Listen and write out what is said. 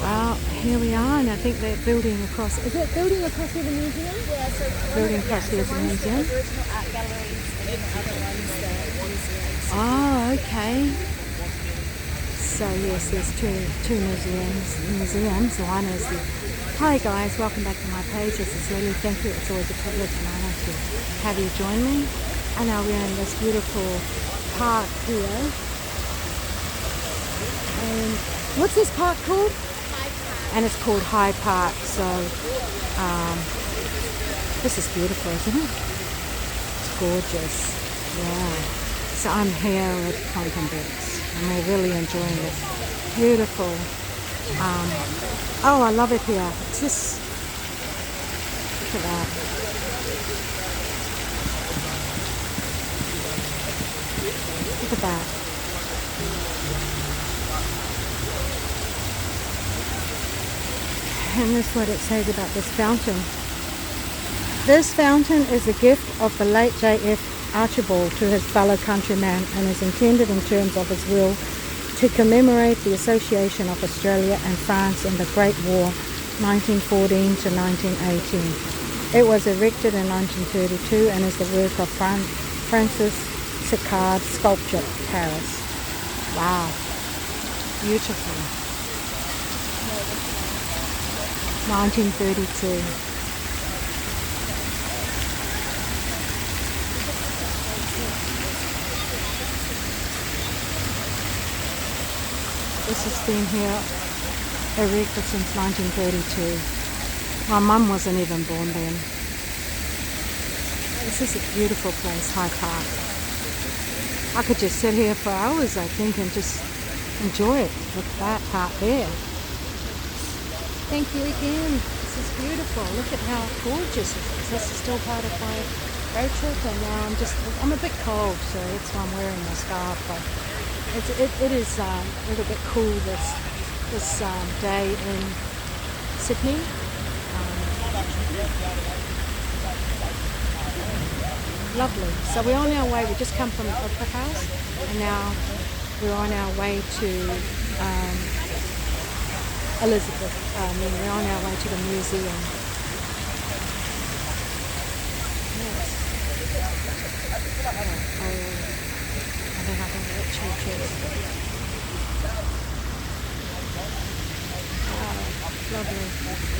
Well, here we are, and I think they're building across. Is it building across here the museum? Yeah, so Building across here so the one's the museum. original art galleries and then the other one's the museums. Oh, okay. So yes, there's two museums. One is the. Hi guys, welcome back to my page. This is Lily. Thank you. It's always a privilege and honor to have you join me. And now we're in this beautiful park here. And what's this park called? And it's called Hyde Park. So this is beautiful, isn't it? It's gorgeous. Yeah. So I'm here with Contemplates and we're really enjoying this beautiful. Oh, I love it here. It's just look at that. Look at that. And this is what it says about this fountain. This fountain is a gift of the late J.F. Archibald to his fellow countrymen and is intended in terms of his will to commemorate the association of Australia and France in the Great War 1914 to 1918. It was erected in 1932 and is the work of Francis Sicard Sculpture, Paris. Wow, beautiful. 1932. This has been here erected since 1932. My mum wasn't even born then. This is a beautiful place, Hyde Park. I could just sit here for hours, I think, and just enjoy it with that part there. Thank you again. This is beautiful. Look at how gorgeous it is. This is still part of my road trip, and now I'm a bit cold, so that's why I'm wearing my scarf. But it is a little bit cool this day in Sydney. Lovely. So we're on our way. We just come from Opera House, and now we're on our way to Elizabeth. We're on our way to the museum. Yes. And then I think that churches. Wow, lovely.